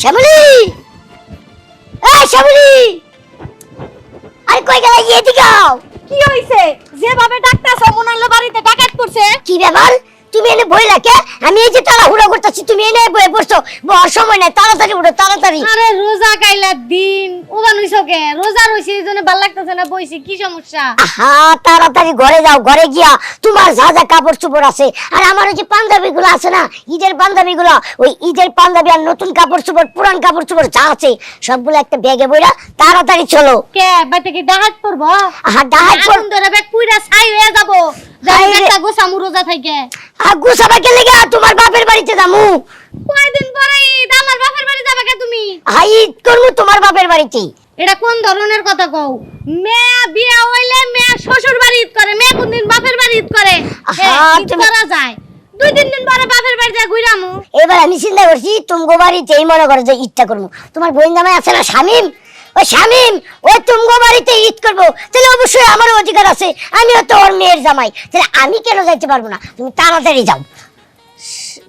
শ্যামলী, এই শ্যামলী, আরে কই গেলা? এদিকে আও। কি হইছে? যেভাবে ডাকতাছ মনে হলো বাড়িতে ডাকাত পড়ছে। কি ব্যাপার? তুমি এনে বই রাখে? আমি এই যে তাড়াহুড়ো করতেছি, তুমি এনে বই পড়ছো। বড় সময় নাই, তাড়াতাড়ি উঠো, তাড়াতাড়ি। আরে রোজা কাইলার দিন ওবান হইছো কে? রোজা রইছে এইজন্য ভাল লাগতেছে না, বইছি। কি সমস্যা? হ্যাঁ, তাড়াতাড়ি ঘরে যাও। ঘরে গিয়া তোমার যা যা কাপড় চোপড় আছে, আর আমার ওই যে পাঞ্জাবিগুলো আছে না, ঈদের পাঞ্জাবিগুলো, ওই ঈদের পাঞ্জাবি আর নতুন কাপড় চোপড়, পুরান কাপড় চোপড় যা আছে সবগুলো একটা ব্যাগে বইরা তাড়াতাড়ি চলো। কে বাইতে কি ডাকাত পড়বো? ডাহাই পড়। আগুন ধরে ব্যাগ পুইরা ছাই হয়ে যাবো। যাই একটা গোছামু রোজা থাইকে। গুছাবা কে লেগে? তোমার বাপের বাড়িতে যামু। কয়দিন পরে ঈদ, আমার বাপের বাড়ি যাবে কে তুমি? ঈদ করবো তোমার বাপের বাড়িতে। এটা কোন ধরনের কথা কও? মেয়া বিয়া হইলে মেয়া শ্বশুর বাড়ি ঈদ করে, মেয়া কোনদিন বাপের বাড়ি ঈদ করে? ঈদ করা যায় 2-3 দিন পরে বাপের বাড়ি যা ঘুরামু। এবার আমি চিন্তা করছি তুমগো বাড়িতেই মনে করো যে ঈদটা করবো। তোমার বোন জামাই আছে না শামিম, ওই শামিম ওই তুমগো বাড়িতে ঈদ করবো, তাহলে অবশ্যই আমার অধিকার আছে। আমিও তো ওর মেয়ের জামাই, তাহলে আমি কেন যাইতে পারবো না? তুমি তাড়াতাড়ি যাও।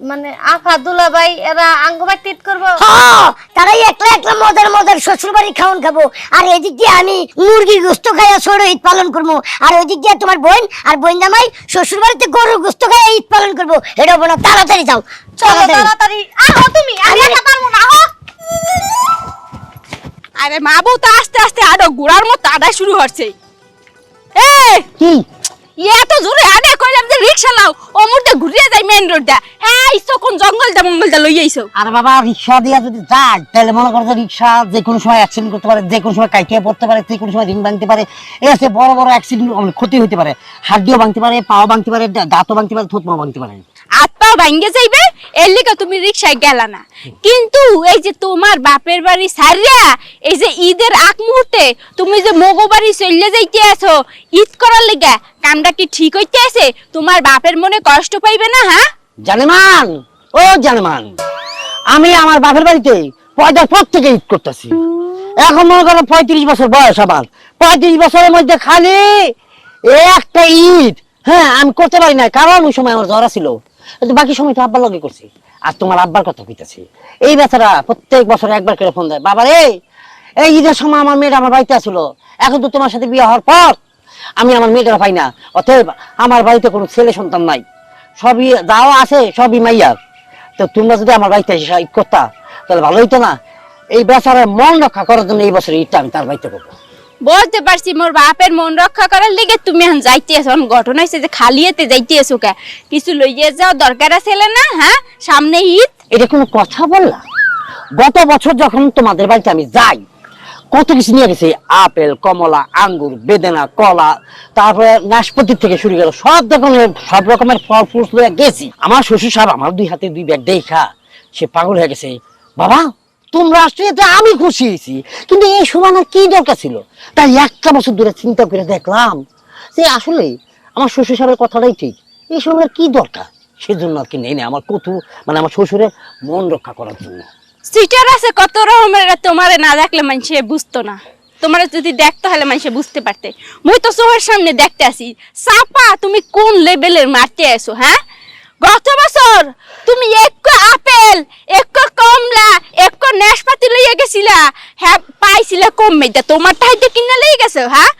মানে আফা দুলা ভাই এরা আঙ্গবাই ঈদ করবো? হ্যাঁ, তারাই একলা একলা মজার মজার শ্বশুর বাড়ি খাওন খাবো, আর এদিক দিয়ে আমি মুরগির গোস্ত খাইয়া ছোট ঈদ পালন করবো, আর ওইদিক দিয়ে তোমার বোন আর বোন জামাই শ্বশুর বাড়িতে গরুর গোস্ত খাইয়া ঈদ পালন করবো। এটা হবো না, তাড়াতাড়ি যাও। চলো তাড়াতাড়ি আহো তুমি, আমি একা পারবো না। আহো। আরে মা বউ তো আস্তে আস্তে আডো ঘোড়ার মতো আডা শুরু হচ্ছে। এ কি এত জোরে আডা কইলাম যে রিকশা লাও, ও মুর্দে ঘুরিয়ে যায় মেইন রোড দা। হ্যাঁ ইসো কোন মঙ্গলদা লই আইছো। আর বাবা রিক্সা দিয়া যদি যায় তাহলে মনে করো যে রিক্সা যে কোনো সময় অ্যাক্সিডেন্ট করতে পারে, যে কোনো সময় কাইটিয়া পড়তে পারে, যে কোনো সময় রিং ভাঙতে পারে। এই আছে বড় বড় অ্যাক্সিডেন্ট, ক্ষতি হতে পারে, হাড়িও ভাঙতে পারে, পাও ভাঙতে পারে, দাঁতও ভাঙতে পারে, থুতমাও ভাঙতে পারে। আত্মাও ভাঙ্গে যাইবে, এর লিগে তুমি রিকশায় গেলা না। কিন্তু এই যে তোমার বাপের বাড়ি সারিয়া এই যে ঈদের আগ মুহূর্তে তুমি যে মগো বাড়ি চলে যাইতে আছো ঈদ করার লিগে, কামটা কি ঠিক হইতে আছে? তোমার বাপের মনে কষ্ট পাইবে না? হ্যাঁ জানেমান, ও জানেমান, আমি আমার বাপের বাড়িতে পয়দার পর থেকে ঈদ করতেছি। এখন মনে করো 35 বছর বয়স আমার। 35 বছরের মধ্যে খালি একটা ঈদ হ্যাঁ আমি করতে পারি না, কারণ ওই সময় আমার জ্বর ছিল। কিন্তু বাকি সময় তো আব্বার লগে করছি। আর তোমার আব্বার কথা কইতাছি, এই বেচারা প্রত্যেক বছর একবার করে ফোন দেয়, বাবা রে এই ঈদের সময় আমার মেয়েটা আমার বাড়িতে আসলো, এখন তো তোমার সাথে বিয়ে হওয়ার পর আমি আমার মেয়েটা পাই না, অতএব আমার বাড়িতে কোনো ছেলে সন্তান নাই, সবই যাও আছে সবই মাইয়ার। তো তোমরা যদি আমার বাড়িতে এসে ঈদ করতা তাহলে ভালো হইতো না। এই বেচারার মন রক্ষা করার জন্য এই বছর ঈদটা আমি তার বাড়িতে করবো। বলতে পারছি মোর বাপের মন রক্ষা করার লিগে তুমি এখন যাইতে আছো। ঘটনা হয়েছে যে খালিয়েতে যাইতে আছো কে? কিছু লইয়ে যাও দরকার আছে না? হ্যাঁ সামনে ঈদ, এটা কোনো কথা বললা? গত বছর যখন তোমাদের বাড়িতে আমি যাই কত কিছু নিয়ে গেছি, আপেল, কমলা, আঙ্গুর, বেদেনা, কলা, তারপরে নাশপাতি থেকে শুরু গেল সব রকমের ফল ফুল লইয়া গেছি। আমার শ্বশুর সাহেব আমার 2 হাতে 2 ব্যাগ দেখা সে পাগল হয়ে গেছে, বাবা তোমরা আসলে আমি খুশি হয়েছি, কিন্তু এই সময় আমার কি দরকার ছিল? তাই একটা বছর ধরে চিন্তা করে দেখলাম যে আসলে আমার শ্বশুর সাহেবের কথাটাই ঠিক, এই সময় কি দরকার, সেজন্য আর কি নেই না আমার কত মানে আমার শ্বশুরের মন রক্ষা করার জন্য। সিটার আছে কত রকমের, তোমারে না দেখলে মানুষে বুঝতো না, তোমার যদি দেখতে হলে মানুষে বুঝতে পারতে। মুই তো চোখের সামনে দেখতে আসি চাপা তুমি কোন লেভেলের মারতে আসো। হ্যাঁ গত বছর তুমি এক আপেল, এক কমলা, এক নাশপাতি লইয়া গেছিলা, হ্যাঁ পাইছিলা কম মেয়েটা, তোমার টাইতে কিনা লইয়া গেছো। হ্যাঁ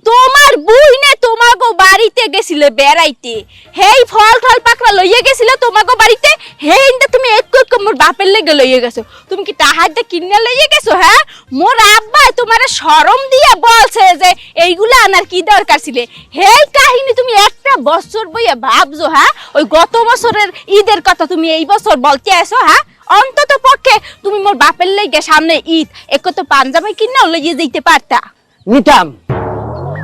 তোমার বুইনে তোমাগো বাড়িতে গেছিলে বেড়াইতে, হেই ফল টল পাকড়া লইয়া গেছিল তোমাগো বাড়িতে, হেইন্দা তুমি এক মোর বাপের লেগে লইয়া গেছো। তুমি কি তাহাইতে কিনা লইয়া গেছো? হ্যাঁ মোর আব্বা তোমারে শরম দিয়া বলছে যে এইগুলা আনার কি দরকার ছিল? হেই কাহিনী তুমি একটা বছর বইয়া ভাবছো। হ্যাঁ ওই গত বছরের ঈদের কথা তুমি এই বছর বলতে আসো? হ্যাঁ অন্তত পক্ষে তুমি মোর বাপের লেগে সামনে ঈদ এক তো পাঞ্জাবি কিনা লইয়া যেতে পারতা। নিতাম,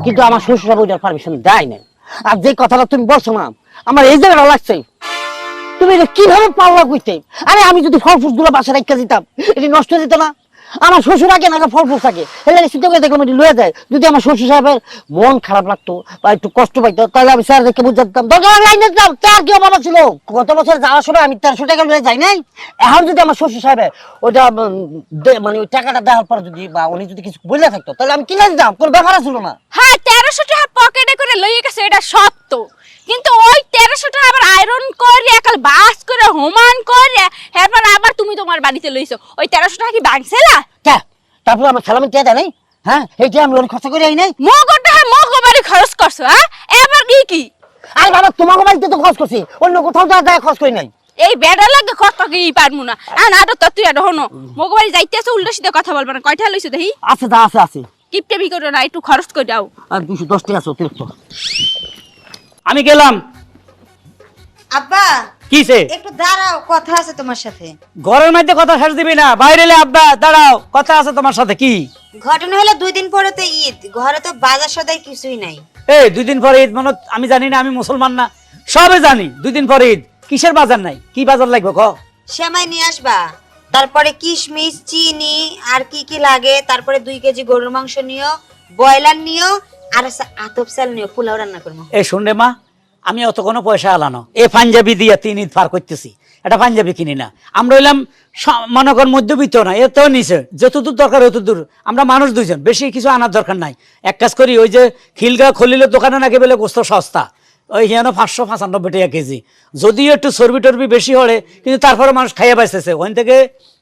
কিন্তু আমার শ্বশুর ওইটার পারমিশন দেয় না। আর যে কথাটা তুমি বলছো না আমার এই জায়গাটা লাগছে, তুমি এটা কিভাবে পারলা কইতে? আরে আমি যদি ফল ফুল গুলো বাসায় রেখে দিতাম এটি নষ্ট হয়ে যেত না? আমার শ্বশুর আগে না ফল ফুল থাকে, এলাকা চিন্তা করে দেখলাম এটি লয়ে যায়। যদি আমার শ্বশুর সাহেবের মন খারাপ লাগতো বা একটু কষ্ট পাইতো তাহলে আমি স্যার দেখে বুঝে দিতাম, দরকার আমি আইনে দিতাম। তার কি অভাব ছিল? গত বছর যাওয়ার সময় আমি 1300 টাকা লয়ে যাই নাই। এখন যদি আমার শ্বশুর সাহেবের ওইটা মানে ওই টাকাটা দেওয়ার পর যদি বা উনি যদি কিছু বলে থাকতো তাহলে আমি কিনে দিতাম, কোনো ব্যাপার ছিল না। হ্যাঁ 1300 টাকা পকেটে করে লইয়ে গেছে এটা সত্য, কিন্তু ওই 1300 টাকা আবার আয়রন করে একাল বাস করে হোমান করে এরপর আবার তুমি তোমার বাড়িতে লইছো ওই 1300 টাকা কি বাংছেলা কে তারপর আমার সালামি কে দেয় নাই হ্যাঁ এইটা আমি অনেক খরচা করে আই নাই মগটা মগো বাড়ি খরচ করছো হ্যাঁ এবার কি আর বাবা তোমার বাড়িতে তো খরচ করছি অন্য কোথাও যা খরচ করি নাই এই বেড়া লাগে কত কি পারমু না আর না তো তুই আর হনো মগো বাড়ি যাইতেছ উল্টো সিধা কথা বলবা না কয়টা লইছো দেখি আছে আছে কিপটে বি করো না একটু খরচ করে দাও আর 210 টাকা আছে অতিরিক্ত আমি গেলাম। আব্বা কিসে? একটু দাঁড়াও, কথা আছে তোমার সাথে। ঘরের মধ্যে কথা শেষ দিবি না, বাইরে এলে আব্বা দাঁড়াও, কথা আছে তোমার সাথে। কি ঘটনা হলো 2 দিন পরে তো ঈদ, ঘরে তো বাজার সদাই কিছুই নাই। এই 2 দিন পরে ঈদ মানে আমি জানি না, আমি মুসলমান না? সবে জানি 2 দিন পরে ঈদ। কিসের বাজার নাই? কি বাজার লাগবে ক? সেমাই নিয়ে আসবা, তারপরে কিশমিশ, চিনি আর কি কি লাগে, তারপরে 2 কেজি গরুর মাংস নিও, ব্রয়লার নিও আর আতপ চাল নিও, পোলাও রান্না করবো। এই শুনলে মা, আমি অত কোনো পয়সা আলানো এ পাঞ্জাবি দিয়ে 3 ঈদ পার করতেছি, এটা পাঞ্জাবি কিনি না। আমরা হইলাম মনে কর মধ্যবিত্ত না, এত নিচে, যতদূর দরকার অতদূর। আমরা মানুষ দুইজন, বেশি কিছু আনার দরকার নাই। এক কাজ করি, ওই যে খিলগা খলিলের দোকানে নাকি বলে গোস্ত সস্তা, ওই হেন 595 টাকা কেজি। যদিও একটু চর্বি টর্বি বেশি হলে, কিন্তু তারপরে মানুষ খাইয়া পাইতেছে। ওখান থেকে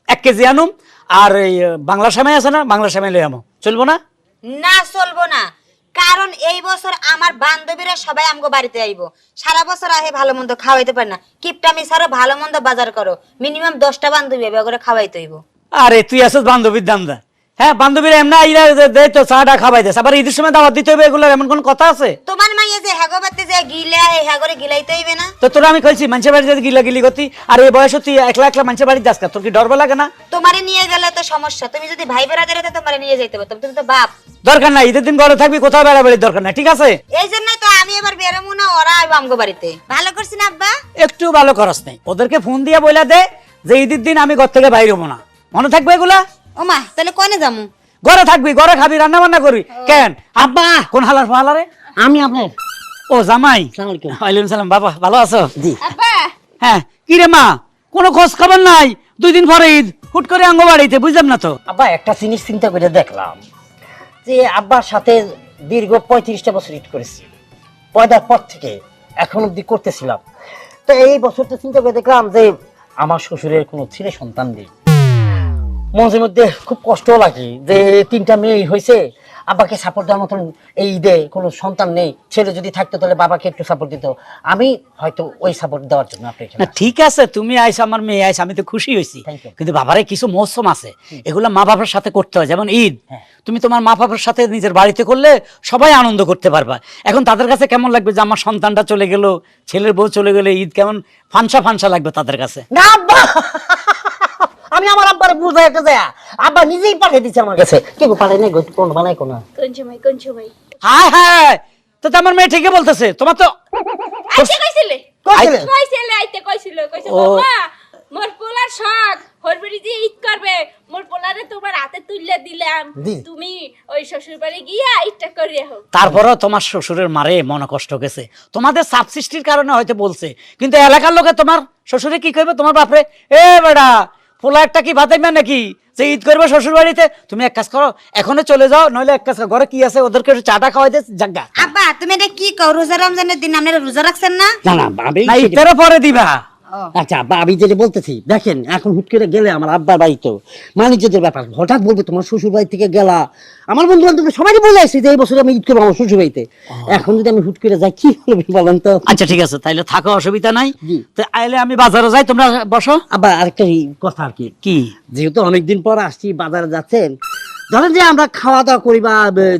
1 কেজি আনুম, আর এই বাংলা সেমাই আছে না, বাংলা সেমাই লই আমো। চলবো না? না চলবো না, কারণ এই বছর আমার বান্ধবীরা সবাই আমগো বাড়িতে আইবো। সারা বছর আহে ভালো মন্দ খাওয়াইতে পারে না, কিপটামি ছাড়া ভালো মন্দ বাজার করো। মিনিমাম 10টা বান্ধবী আইবে, করে খাওয়াইতে হইব। আরে তুই আসিস বান্ধবীর দামদা, হ্যাঁ বান্ধবীরা এমনি আইরা দেয় তো, চাটা খাওয়াই দেয়, আবার ঈদের সময় দাওয়াত দিতে হবে, এগুলোর এমন কোন কথা আছে? তোমার মাইয়া যে হ্যাগোবাতে যে গিলে আহে, হ্যাগরে গিলাইতে হইবে না? তো তোরা আমি কইছি মানুষের বাড়ি যদি গিলা গিলি করতি, আর এই বয়স তুই একলা একলা মানুষের বাড়ি যাস, তোর কি ডর লাগে না? তোমারে নিয়ে গেলে তো সমস্যা, তুমি যদি ভাই বেড়াদের হাতে তোমারে নিয়ে যাইতে পারতাম, তুমি তো বাপ। দরকার নাই, ঈদের দিন ঘরে থাকবি, কোথাও বেড়াবেড়ির দরকার নাই, ঠিক আছে? এই জন্যই তো আমি এবার বেরোবো না, ওরা আইবো আমগো বাড়িতে। ভালো করছি না আব্বা? একটু ভালো খরচ নেই, ওদেরকে ফোন দিয়া বইলা দে যে ঈদের দিন আমি ঘর থেকে বাইরে হবো না, মনে থাকবে এগুলা? ওমা তাহলে কোনে যামু? ঘরে থাকবি, ঘরে খাবি, রান্না বান্না করবি। কেন আব্বা কোন হালার ফালারে? আমি আপনার ও জামাই, আসসালামু আলাইকুম। ওয়ালাইকুম সালাম। বাবা ভালো আছো? জি। আব্বা হ্যাঁ, কি রে মা, কোনো খোঁজ খবর নাই? 2 দিন পরে ঈদ, হুট করে আঙ্গ বাড়িতে, বুঝলাম না তো। আব্বা একটা জিনিস চিন্তা করে দেখলাম যে আব্বার সাথে দীর্ঘ 35টা বছর ঈদ করেছি, পয়দার পর থেকে এখন অব্দি করতেছিলাম। তো এই বছরটা চিন্তা করে দেখলাম যে আমার শ্বশুরের কোনো ছেলে সন্তান নেই। মনের মধ্যে খুব কষ্ট লাগে যে 3টা মেয়ে হয়েছে, আব্বাকে সাপোর্ট দেওয়ার মতন এই ঈদে কোনো সন্তান নেই। ছেলে যদি থাকতো তাহলে বাবাকে একটু সাপোর্ট দিত। আমি হয়তো ওই সাপোর্ট দেওয়ার জন্য আপনি না ঠিক আছে, তুমি আইস, আমার মেয়ে আইস, আমি তো খুশি হয়েছি। Thank you. কিন্তু বাবারে কিছু মৌসুম আছে, এগুলো মা বাবার সাথে করতে হয়। যেমন ঈদ, তুমি তোমার মা বাবার সাথে নিজের বাড়িতে করলে সবাই আনন্দ করতে পারবা। এখন তাদের কাছে কেমন লাগবে যে আমার সন্তানটা চলে গেল, ছেলের বউ চলে গেলে ঈদ কেমন ফানসা ফানসা লাগবে তাদের কাছে। না আব্বা, আমি আমার আব্বার বুঝাই একটা যায়, আব্বা নিজেই পাঠিয়ে দিচ্ছে আমার কাছে। কি গো পাঠাই নাই গো, কোন বানাই কোন? কোন সময় হায় হায়, তো তো আমার মেয়ে ঠিকই বলতেছে। তোমার তো আইতে কইছিলে কইছিলে? কইছিলে আইতে কইছিল ও। বাবা মোর পোলার শখ হরবড়ি দিয়ে ঈদ করবে, মোর পোলারে তোমার হাতে তুললে দিলাম, জি। তুমি ওই শ্বশুর বাড়ি গিয়া ঈদটা করে হোক। তারপরও তোমার শ্বশুরের মারে মনে কষ্ট গেছে, তোমাদের চাপ সৃষ্টির কারণে হয়তো বলছে, কিন্তু এলাকার লোকে তোমার শ্বশুরে কি কইবে? তোমার বাপরে, এ বেড়া পোলা একটা কি ভাতাইবে নাকি যে ঈদ করবে শ্বশুর বাড়িতে? তুমি এক কাজ করো, এখনো চলে যাও, নইলে এক কাজ করো, ঘরে কি আছে ওদেরকে একটু চাটা খাওয়াই দে জাগা। আব্বা তুমি এটা কি কও? রোজা রমজানের দিন আপনারা রোজা রাখছেন না? না না আমি না ঈদের পরে দিবা। আচ্ছা আব্বা, আমি যেটা বলতেছি দেখেন, এখন হুট করে গেলে আমার আব্বার বাড়িতে বাণিজ্যের ব্যাপার, হঠাৎ বলবে তোমার শ্বশুর বাড়ি থেকে গেলা, আমার বন্ধু বান্ধব সবাই বলে আসছে যে এই বছর আমি ঈদ করবো আমার শ্বশুর বাড়িতে। এখন যদি আমি হুট করে যাই কি হবে বলেন তো? আচ্ছা ঠিক আছে, তাইলে থাকো, অসুবিধা নাই। জি। তো আইলে আমি বাজারে যাই, তোমরা বসো। আব্বা আরেকটা কথা আর কি, কি? যেহেতু অনেকদিন পর আসছি, বাজারে যাচ্ছেন, ধরেন যে আমরা খাওয়া দাওয়া করি বা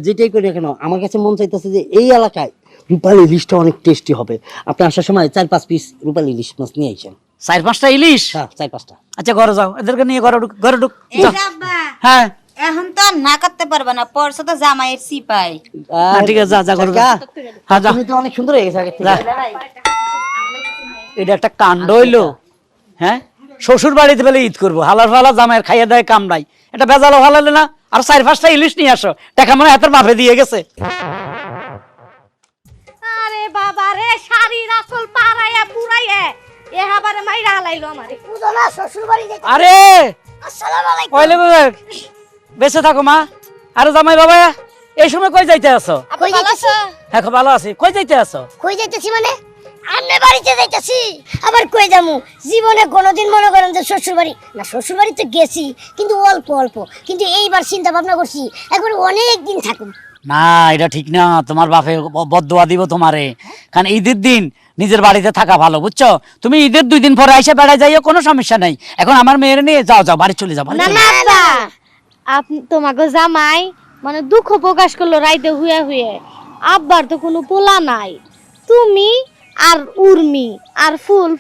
যেটাই করি না কেন, আমার কাছে মন চাইতেছে যে এই এলাকায় রূপালী ইলিশটা অনেক টেস্টি হবে। আপনি আসার সময় 4-5 পিস রূপালী ইলিশ মাছ নিয়ে আইছেন। 4-5টা ইলিশ? হ্যাঁ 4-5টা। আচ্ছা ঘরে যাও, এদেরকে নিয়ে ঘরে ঢুক, ঘরে ঢুক। এই যাও। যে আব্বা হ্যাঁ এখন তো আর না করতে পারবে না, পরশু তো জামাইয়ের সিপাই। না, ঠিক আছে, যা যা ঘরে যা। হ্যাঁ যা। তুমি তো অনেক সুন্দর হয়ে গেছে আগে থেকে। যা। এটা একটা কাণ্ড হইলো, হ্যাঁ? শ্বশুর বাড়িতে পেলে ঈদ করবো, হালার ফালা জামাইয়ের খাইয়ে দেয় কাম নাই, এটা বেজালো হালালে না? আর 4-5টা ইলিশ নিয়ে আসো, টাকা মনে হয় হাতের বাপে দিয়ে গেছে। আরে বাবা রে, শাড়ির আসল পাড়াইয়া পুরাইয়া এ হাবারে মাইরা হালাইলো আমারে। বুঝো না শ্বশুর বাড়ি যেতে। আরে আসসালামু আলাইকুম। কইলে বেঁচে থাকো মা। আরে জামাই বাবা, এই সময় কই যাইতে আছো? কই যাইতেছি? হ্যাঁ খুব ভালো আছি। কই যাইতে আছো? কই যাইতেছি মানে? আমি বাড়িতে যাইতাছি আবার কই যামু জীবনে কোনোদিন মনে করেন যে শ্বশুর বাড়ি না শ্বশুর বাড়িতে গেছি কিন্তু অল্প অল্প কিন্তু এইবার চিন্তা ভাবনা করছি একবার অনেক দিন থাকুম না এটা ঠিক না, তোমার বাপে বদদোয়া দিব তোমারে, কারণ ঈদের দিন নিজের বাড়িতে থাকা ভালো, বুঝছো? তুমি ঈদের 2 দিন পরে আইসা বেড়ায় যাইও, কোনো সমস্যা নাই। এখন আমার মেয়ের নিয়ে যাও যাও বাড়ি চলে যাও, বাড়ি না চলে না যাও। আব্বা, আপনি তোমাকে জামাই মানে দুঃখ প্রকাশ করলো রাইতে হুয়ে হুয়ে। আব্বার তো কোনো পোলা নাই, তুমি আর উর্মি আর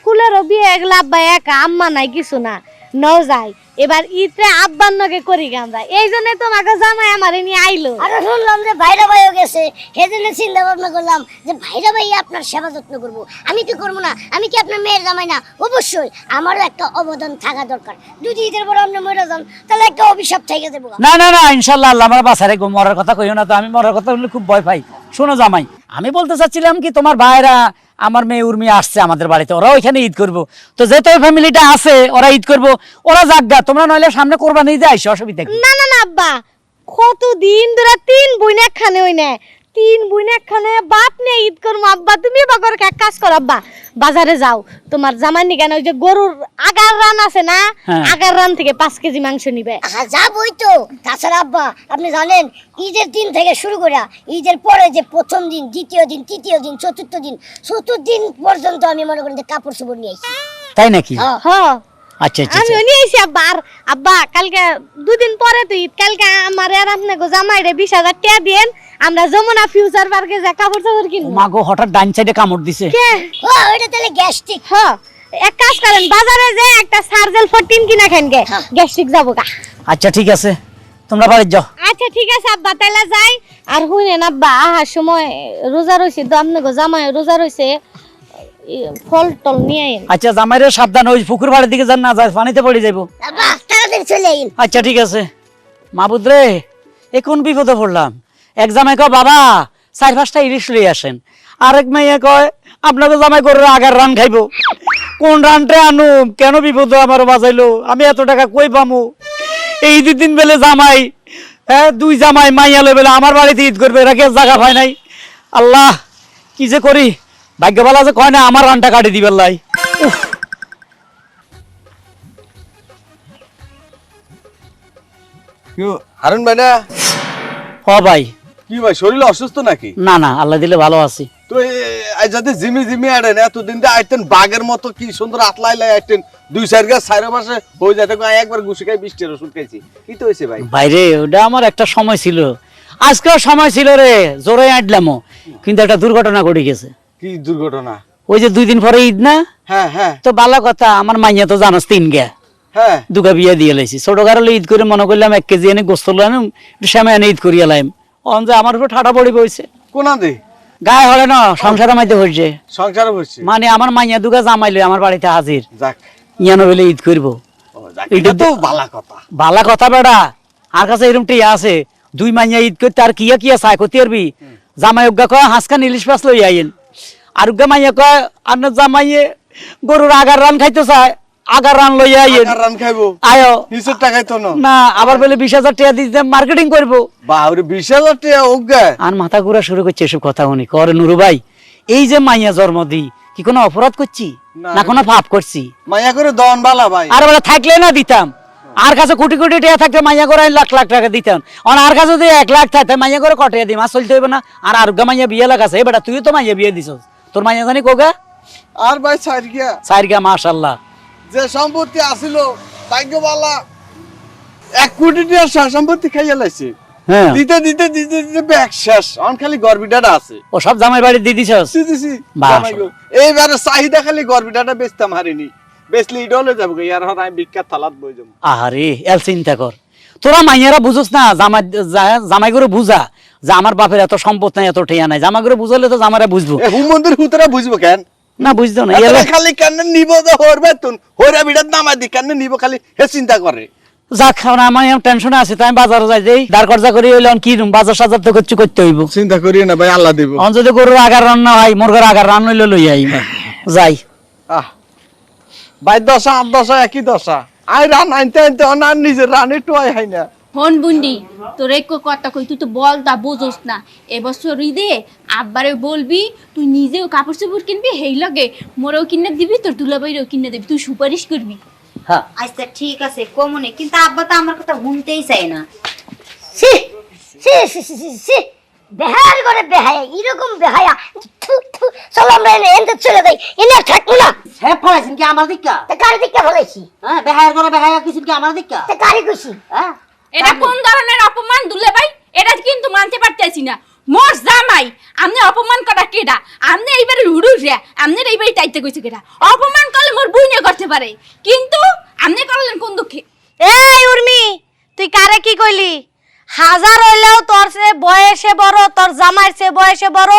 ফুলেরও বিয়ে গেলে আব্বা একা, আম্মা নাই কিছু না, নও যাই এবার ঈদে আব্বার নগে করি আমরা, এই জন্য তোমাকে জামাই আমারে নিয়ে আইলো। আর শুনলাম যে ভাইরা ভাইও গেছে, সেজন্য চিন্তা ভাবনা করলাম যে ভাইরা ভাই আপনার সেবা যত্ন করবো, আমি কি করবো না? আমি কি আপনার মেয়ের জামাই না? অবশ্যই আমারও একটা অবদান থাকা দরকার। যদি ঈদের পর আপনি মরে যান তাহলে একটা অভিশাপ থেকে যাবো। না না না, ইনশাল্লাহ আল্লাহ আমার বাসায় রাখবো, মরার কথা কইও না তো। আমি মরার কথা বললে খুব ভয় পাই। শোনো জামাই, আমি বলতে চাচ্ছিলাম কি, তোমার ভাইরা আমার মেয়ে উর্মি আসছে আমাদের বাড়িতে, ওরা ওইখানে ঈদ করবো, তো যেহেতু ওই ফ্যামিলিটা আছে ওরা ঈদ করবো, ওরা যাক, তোমরা নইলে সামনে কোরবানি দিয়ে আইসো, অসুবিধা কি? না না না আব্বা, কতদিন ধরে 3 বোন একখানে হই না, 3 বোন একখানে বাপ নিয়ে ঈদ করবো। আব্বা তুমি বাগর কাজ করো, আব্বা বাজারে যাও, তোমার জামাই নি কেন ওই যে গরুর আগার রান আছে না, হ্যাঁ। আগার রান থেকে 5 কেজি মাংস নিবে। যাবই তো। তাছাড়া আব্বা আপনি জানেন ঈদের দিন থেকে শুরু করে ঈদের পরে যে প্রথম দিন, দ্বিতীয় দিন, তৃতীয় দিন, চতুর্থ দিন পর্যন্ত আমি মনে করেন যে কাপড় চোপড় নিয়ে আইছি। তাই নাকি? হ্যাঁ আচ্ছা আচ্ছা আমি নিয়ে আইছি আব্বা। আর আব্বা কালকে 2 দিন পরে তো ঈদ, কালকে আমার আর আপনাকে জামাইরে 20,000 টাকা দেন, আমরা যমুনা ফিউচার পার্কে যা কাপড় চাপড় কিনবো। মাগো হঠাৎ ডান সাইডে কামড় দিছে। কে? ও ওইটা তাহলে গ্যাস্ট্রিক। হ্যাঁ এক কাজ করেন, বাজারে যে একটা সার্জেল 14 কিনা খান গে, গ্যাস্ট্রিক যাবো গা। আচ্ছা ঠিক আছে, তোমরা বাড়ি যাও। আচ্ছা ঠিক আছে আব্বা, তাইলে যাই। আর শুনেন আব্বা, আহার সময় রোজা রইছে তো, আপনাকে জামাই রোজা রইছে, ফল টল নিয়ে আইন। আচ্ছা জামাইরে সাবধান, ওই পুকুর বাড়ির দিকে যান না, যায় পানিতে পড়ে যাইবো। আব্বা তাড়াতাড়ি চলে আইন। আচ্ছা ঠিক আছে। মাবুদ রে, এ কোন বিপদে পড়লাম। এক জামাই কয় বাবা 4-5টা ইলিশ লই আসেন, আরেক মেয়ে কয় আপনাকে জামাই গরুর আগার রান খাইবো। কোন রানটা আনুম? কেন বিপদ আমার বাজাইলো? আমি এত টাকা কই পামু? এই 2 দিন বেলে জামাই, হ্যাঁ 2 জামাই মাইয়া লই বেলে আমার বাড়িতে ঈদ করবে, এরা কে জায়গা পায় নাই। আল্লাহ কি যে করি, ভাগ্যবালা যে কয় না আমার রানটা কাটি দিবার লাই। হারুন ভাই না? হ ভাই। কি ভাই, শরীর অসুস্থ নাকি? না না, আল্লাহ দিলে ভালো আছি। তো আজ যাতে জিমি আড়েন, এতদিন দিয়ে আইতেন বাঘের মতো, কি সুন্দর আতলাই লাই আইতেন, 2-4 গাছ 4 মাসে হয়ে যেত, একবার ঘুষি খাই 20টার ওষুধ খাইছি। কি তো হয়েছে ভাই? বাইরে ওটা আমার একটা সময় ছিল, আজকেও সময় ছিল রে, জোরে আঁটলামও, কিন্তু একটা দুর্ঘটনা ঘটে গেছে। কি দুর্ঘটনা? ওই যে 2 দিন পরে ঈদ না, হ্যাঁ হ্যাঁ তো ভালো কথা, আমার মাইয়া তো জানাস 3 গে হ্যাঁ। 2 বিয়ে দিয়ে লাইছি। ছোট গাড়লে ঈদ করে মনে করলাম 1 কেজি এনে গোস্ত লাইম, একটু সময় এনে ঈদ করিয়া লাইম, অন যে আমার উপর ঠাটা পড়ি বইছে। কোনা দে গায়ে হলে না সংসারের মধ্যে হয়েছে, সংসারে বসছি। মানে আমার মাইয়া 2 জামাইলে আমার বাড়িতে হাজির, যাক, ইয়ানো বেলে ঈদ করবো। ও যাক, এটা তো ভালো কথা। বালা কথা বেড়া, আর কাছে এরকম টিয়া আছে, 2 মাইয়া ঈদ করতে আর কিয়া কিয়া চাই করতে পারবি। জামাই উগা কয় হাঁসখান ইলিশ মাছ লই আইন, আর উগা মাইয়া কয় আর জামাইয়ে গরুর আগার রান খাইতে চায়, আগার রান লই আইন। আগার রান খাইবো, আয়ো হিসেব টাকাই তো না, আবার বলে 20,000 টাকা দিতে মার্কেটিং করবো। বাউরে 20,000 টাকা ওগা। আর মাথা ঘুরা শুরু করছে এসব কথা উনি করে। নুরু ভাই, এই যে মাইয়া জন্ম দিই, কি কোনো অপরাধ করছি না কোনো পাপ করছি? মাইয়া করে দন বালা ভাই। আর বেলা থাকলে না দিতাম, আর কাছে কোটি কোটি টাকা থাকতে মাইয়া করে 1,00,000 টাকা দিতাম। আর কাছে যদি 1 লাখ থাকতে মাইয়া করে কটিয়া দিই, মাছ চলতে হইব না। আর আরগা মাইয়া বিয়ে লাগাছে, বেটা তুইও তো মাইয়া বিয়ে দিছস, তোর মাইয়া জানি কোগা? আর ভাই ছাড় গিয়া 4 গা, মাশাআল্লাহ। যে সম্পত্তি আসিল ভাগ্যবালা 1 কোটি টাকা সম্পত্তি খাইয়া লাইছে। হ্যাঁ, দিতে দিতে দিতে দিতে ব্যাগ শেষ, অন খালি গর্বিটাটা আছে। ও সব জামাই বাড়ি দিয়ে দিছস? দিছি বাহ। জামাইগো এইবারে চাহিদা খালি গর্বিটাটা বেচতাম হারিনি, বেচলে ইডলে যাবো ইয়ার হন আমি বিখ্যাত থালাত বই যাবো। আহারে এল চিন্তা কর, তোরা মাইয়ারা বুঝস না, জামাই করে বুঝা যে আমার বাপের এত সম্পদ নাই, এত ঠেয়া নাই। জামাই করে বুঝালে তো জামাইরা বুঝবো। এ হুমন্দির হুতরা বুঝবো কেন? না বুঝতো না, এতটা খালি কেন নিব যে হরবে তুন হইরা বিড়াত নামাই দি কেন নিব, খালি হে চিন্তা করে। যাক, আমার টেনশনে আছে, তাই বাজারে যাই দেই, দাঁড় কর্জা করে হইলে কি বাজার সাজার তো কিছু করতে হইব। চিন্তা করি না ভাই, আল্লাহ দিব। অন যদি গরুর আগার রান্না হয়, মুরগের আগার রান্না হইলে লই আই যাই। আহ ভাই 10 8 10 একই 10 আই রান আনতে আনতে অনার নিজের রানে টোয়াই হয় না, হন বুন্ডি তোর এক কথা কই তুই তো বল তা বুঝোস না এবছর ঈদে আব্বারে বলবি তুই নিজেও কাপড় চোপড় কিনবি হেই লগে মোরেও কিনে দিবি তোর দুলাভাইরেও কিনে দিবি তুই সুপারিশ করবি। হ্যাঁ আচ্ছা ঠিক আছে কমনে, কিন্তু আব্বা তো আমার কথা শুনতেই চায় না। সি সি সি সি সি সি বেহায়ার করে বেহায়া, এরকম বেহায়া। থু, থু, চলো আমরা এনে চলে যাই, এনে থাকবো না। হ্যাঁ ফলাইছেন কি আমার দিকা? তা গাড়ি দিকে ফেলাইছি, হ্যাঁ বেহায়ের করে বেহায়া কিছু কি আমার দিকা? তা গাড়ি কইছি। হ্যাঁ এটা কোন ধরনের অপমান দুলাভাই? এটা কিন্তু মানতে পারতেছি না। মোর জামাই আমনে অপমান করা কেডা? আমনে এইবারে রুড়ু রে আমনে এইবারে তাইতে কইছে কেডা? অপমান করলে মোর বুইনে করতে পারে, কিন্তু আমনে করলেন কোন দুঃখে? এই উর্মি, তুই কারে কি কইলি? হাজার হইলেও তোর সে বয়সে বড়, তোর জামাই সে বয়সে বড়,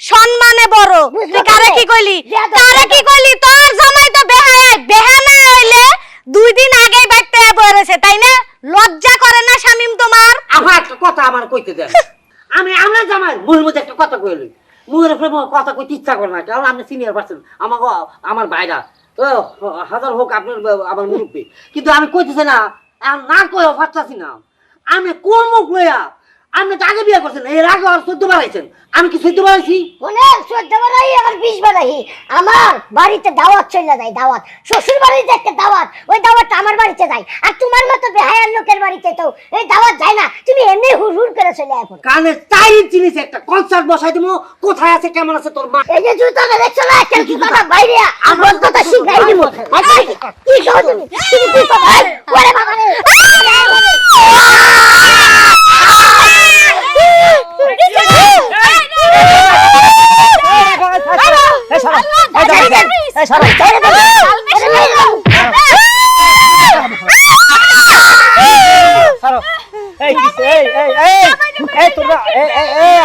সম্মানে বড়। তুই কারে কি কইলি? কারে কি কইলি? তোর জামাই তো বেহায়া, বেহানা হইলে 2 দিন আগেই বাইতে বলেছে, তাই না? লজ্জা করে না শামিম তোমার? আমার একটা কথা আমার কইতে দেন। আমি আমরা জামাই মুখের মধ্যে একটা কথা কইলি, মুখের উপরে কথা কইতে ইচ্ছা করে না, কারণ আপনি সিনিয়র পার্সন, আমার ভাইরা হাজার হোক আপনার আমার মুরব্বী, কিন্তু আমি কইতেছি না, না কইও পারতাছি না। আমি কোন মুখ লইয়া? আপনি তো আগে বিয়ে করছেন, এর আগে আর 14 বার আইছেন, আমি কি 14 বার আইছি? মনে 14 বার আই, আমার 20 বার আই। আমার বাড়িতে দাওয়াত চলে যায়, দাওয়াত শ্বশুর বাড়িতে একটা দাওয়াত, ওই দাওয়াতটা আমার বাড়িতে যায়। আর তোমার মতো বেহায়ার লোকের বাড়িতে তো এই দাওয়াত যায় না, তুমি এমনি হুড় হুড় করে চলে আসো। কানে চাই জিনিস একটা কনসার্ট বসাই দিমু, কোথায় আছে কেমন আছে তোর মা? এই যে জুতাটা দেখছো না, একটা জুতাটা বাইরে আমার কথা শিখাই দিব। কি কও তুমি? তুমি কি কও? ওরে বাবা রে!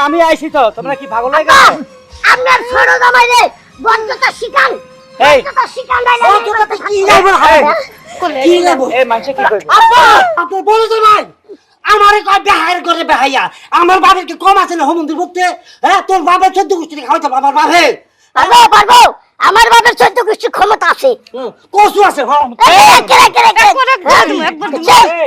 আমি আইছি তো, তোমরা কি পাগল হয়ে গেছো? আপনার ছোট জামাই রে বন্ধটা শিখান, এই বন্ধটা শিখান নাই না। বন্ধটা কি লাগবে? কি লাগবে? এই মানুষে কি কইবে? আব্বা আপনি বলো তো ভাই, আমারে কয় বেহায়ের করে বেহাইয়া, আমার বাবার কি কম আছে না হোমন্দির ভুগতে? হ্যাঁ তোর বাবার 14 গোষ্ঠী খাওয়াইতে বাবার বাপে পারবো পারবো, আমার বাবার 14 গোষ্ঠী ক্ষমতা আছে। কসু আছে। হ্যাঁ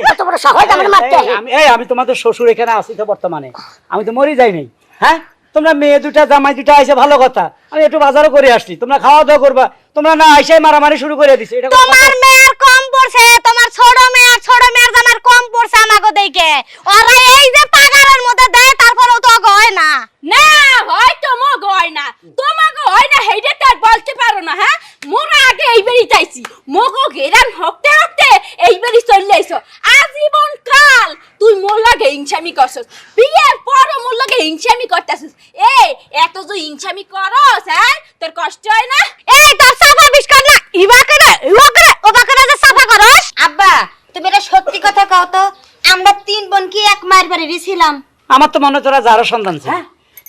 কত বড় সাহস আমার মারতে আসে। আমি তোমাদের শ্বশুর এখানে আছি তো বর্তমানে, আমি তো মরি যাই নাই। হ্যাঁ তোমরা মেয়ে দুটা জামাই দুটা আইসে ভালো কথা, আমি একটু বাজারও করে আসছি, তোমরা খাওয়া দাওয়া করবা, তোমরা না আইসে মারামারি শুরু করে দিছে। এটা তোমার মেয়ের কম পড়ছে, তোমার ছোট মেয়ের জামার কম পড়ছে আমাকে দেখে। ওরা এই যে পাগারের মধ্যে দেয়, তারপরেও তো হয় না। না হয়তো মগ হয় না, তোমাকে হয় না, হেইটা তো আর বলতে পারো না। হ্যাঁ মোরা আগে এইবারই চাইছি, মগো গেরান হকতে হকতে এইবারই চলে আইছো। আজীবন কাল তুই মোর লাগে হিংসামি করছস, বিয়ের পরও মোর লাগে হিংসামি করতেছিস। এই এত যে হিংসামি করস, হ্যাঁ তোর কষ্ট হয় না? এই তোর সাফা বিশ কর না, ইবা করে ওবা করে যে সাফা করস। আব্বা তুমি এটা সত্যি কথা কও তো, আমরা 3 বোন কি এক মায়ের বাড়ি ছিলাম? আমার তো মনে তোরা যারা সন্তান ছিল,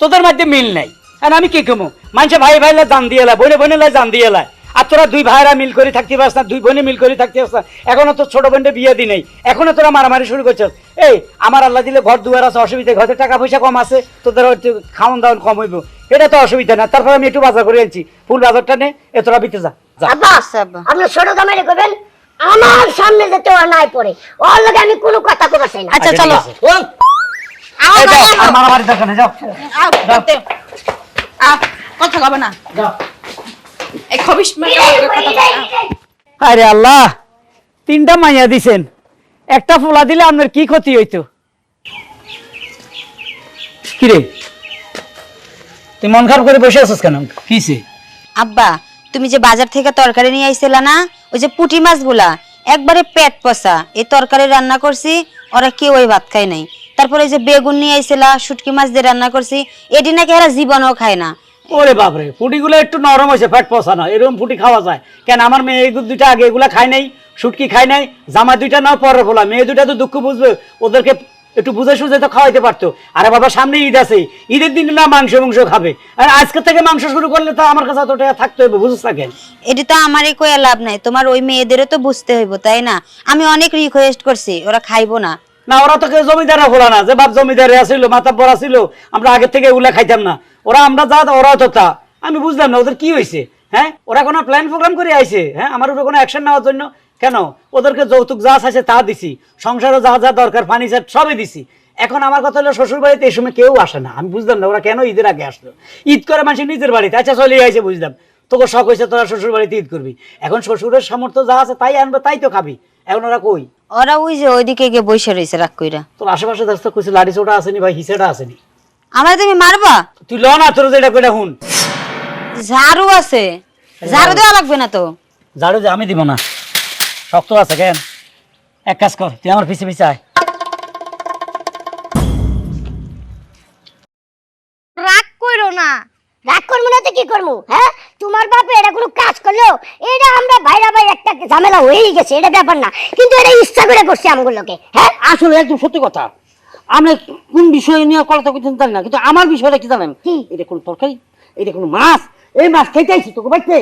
তোদের মধ্যে মিল নাই। আর আমি কি কমু, মানুষে ভাই ভাইলা জান দিয়ে এলাই, বোনে বোনে জান দিয়ে এলাই। আর তোরা 2 ভাইরা মিল করে থাকতে পারছ না, 2 বোনে মিল করে থাকতে পারছ না। এখনো তো ছোট বোনটা বিয়ে দি নাই, এখনো তোরা মারামারি শুরু করছিস। এই আমার আল্লাহ দিলে ঘর দুয়ার আছে, অসুবিধা, ঘরে টাকা পয়সা কম আছে, তোদের হয়তো খাওয়ান দাওয়ান কম হইব, এটা তো অসুবিধা না। তারপর আমি একটু বাজার করে আনছি, ফুল বাজারটা নে, এ তোরা বিতে যা। আব্বা আব্বা। আপনি ছোট জামাই রে কইবেন আমার সামনে যেতে ওর নাই পড়ে, ওর লগে আমি কোনো কথা কইতে চাই না। আচ্ছা চলো। মারামারি দরকার নেই, যাও কথা কবে না, যাও। এই খবিস আরে আল্লাহ, 3টা মাইয়া দিছেন, একটা ফুলা দিলে আপনার কি ক্ষতি হইতো? কিরে তুই মন খারাপ করে বসে আছিস কেন? কিছে? আব্বা তুমি যে বাজার থেকে তরকারি নিয়ে আইছিলা না, ওই যে পুঁটি মাছগুলা একবারে পেট পচা, এই তরকারি রান্না করছি, ওরা কেউ ওই ভাত খায় নাই। তারপরে এই যে বেগুন নিয়ে আইছিলা, শুটকি মাছ দিয়ে রান্না করছি, এটি নাকি এরা জীবনও খায় না। ওরে বাপরে, ফুটিগুলো একটু নরম হয়েছে, ফ্যাট পচা না, এরকম ফুটি খাওয়া যায় কেন? আমার মেয়ে এই 2টা আগে এগুলা খায় নাই, শুটকি খায় নাই, জামা 2টা নাও পরে বলা, মেয়ে 2টা তো দুঃখ বুঝবে, ওদেরকে একটু বুঝে সুঝে তো খাওয়াইতে পারতো। আরে বাবা সামনে ঈদ আছে, ঈদের দিন না মাংস খাবে, আর আজকে থেকে মাংস শুরু করলে তো আমার কাছে অতটা থাকতে হবে, বুঝছ না কেন? এটি তো আমারই কয়ে লাভ নাই, তোমার ওই মেয়েদেরও তো বুঝতে হইব, তাই না? আমি অনেক রিকোয়েস্ট করছি, ওরা খাইবো না। না ওরা তো কেউ জমিদারা হলো না, যে বাপ জমিদারে আসিল, মাতাব্বর আসিল, আমরা আগে থেকে এগুলা খাইতাম না। ওরা আমরা যা, ওরাও তো তা। আমি বুঝলাম না ওদের কি হয়েছে। হ্যাঁ ওরা কোনো প্ল্যান প্রোগ্রাম করে আইছে? হ্যাঁ আমার উপরে কোনো অ্যাকশন নেওয়ার জন্য কেন? ওদেরকে যৌতুক যা আছে তা দিছি, সংসারে যা যা দরকার ফার্নিচার সবই দিছি। এখন আমার কথা হলো শ্বশুর বাড়িতে এই সময় কেউ আসে না। আমি বুঝলাম না ওরা কেন ঈদের আগে আসলো। ঈদ করে মানুষ নিজের বাড়িতে, আচ্ছা চলে আইছে বুঝলাম, তোকে শখ হয়েছে তোরা শ্বশুর বাড়িতে ঈদ করবি। এখন শ্বশুরের সামর্থ্য যা আছে তাই আনবে, তাই তো খাবি। এখন ওরা কই? ওরা ওই যে ওইদিকে গিয়ে বসে রয়েছে রাগ কইরা। তোর আশেপাশে দেখতে কইছে লাড়ি চোটা আসেনি ভাই, হিসেটা আসেনি। আমার তুমি মারবা? তুই ল না, তোর যেটা কইটা হুন। ঝাড়ু আছে, ঝাড়ু দেওয়া লাগবে না তো? ঝাড়ু যে আমি দিব না, শক্ত আছে কেন? এক কাজ কর, তুই আমার পিছে পিছে আয়। রাগ কইরো না। রাগ করবো না তো কি করবো? হ্যাঁ, তোমার বাপে এটা কোনো কাজ করলো? এটা আমরা ভাইরা ভাই একটা ঝামেলা হয়েই গেছে, এটা ব্যাপার না, কিন্তু এটা ইচ্ছা করে করছে আমগুলোকে। হ্যাঁ, আসলে একদম সত্যি কথা, আমরা কোন বিষয় নিয়ে কথা বলতে জানি না, কিন্তু আমার বিষয়টা কি জানেন? কি? এটা কোন তরকারি, এটা কোন মাছ, এই মাছ খেতে আইছি তোকে বাইতে।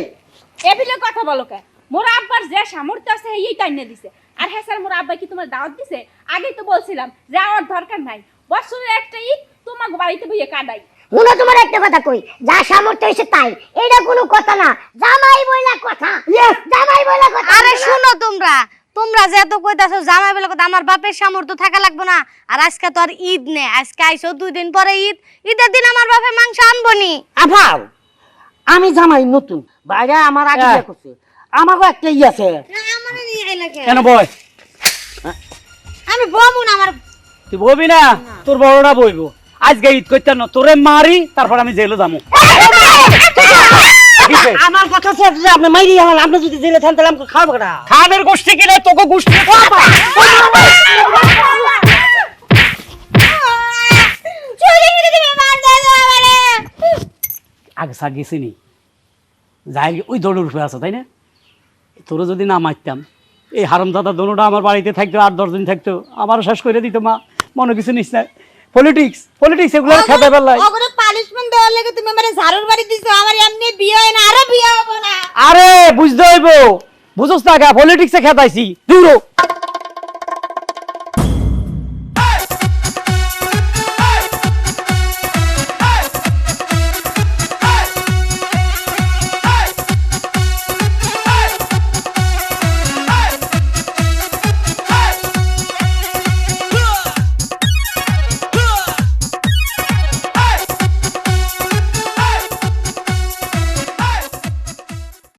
এবিলে কথা বলো কে? মোর আব্বার যে সামর্থ্য আছে এই টাইনে দিছে। আর হ্যাঁ স্যার, মোর আব্বা কি তোমার দাওয়াত দিছে? আগেই তো বলছিলাম যে আমার দরকার নাই, বছরের একটা ঈদ তোমাকে বাড়িতে বইয়ে কাটাই। শুনো, তোমার একটা কথা কই, যা সামর্থ্য হয়েছে তাই, এটা কোনো কথা না। জামাই বইলা কথা, জামাই বইলা কথা। আরে শুনো, তোমরা যে এত কইতাছো জামাই বলে কথা, আমার বাপের সামর্থ্য থাকা লাগবে না। আর আজকে তো আর ঈদ নে, আজকে আইছো 2 দিন পরে ঈদ, ঈদের দিন আমার বাপে মাংস আনবনি। আফাও, আমি জামাই নতুন, বাইরে আমার আগে বিয়ে করছে, আমারও একটা ই আছে। আমার নিয়ে আইলা কে? কেন বয়? আমি বমু না, আমার তুই বলবি না? তোর বড়টা বইব। আজকে ঈদ করতে না, তোরে মারি তারপর আমি জেলে যাবো। আমার কথা হচ্ছে যে আপনি মাইরি হন, আপনি যদি জেলে থাকেন তাহলে আমাকে খাওয়াবো না। খাদের গোষ্ঠী কিনে তোকে গোষ্ঠী আগে সা গেছিনি যাই, ওই দৌড়ের উপরে আছে তাই না? তোরা যদি না মারতাম, এই হারামজাদা দোনোটা আমার বাড়িতে থাকতো, 8-10 দিন থাকতো, আমারও শেষ করে দিত। মা মনে কিছু নিস না, পলিটিক্স এগুলো খেতে পেলাই। ওগুলো পানিশমেন্ট দেওয়ার লাগে তুমি আমারে ঝাড়ুর বাড়ি দিছো, আমার এমনি বিয়ে হয় না, আরো বিয়ে হবে না। আরে বুঝতে হইব, বুঝোস না, পলিটিক্সে খেতাইছি দূর।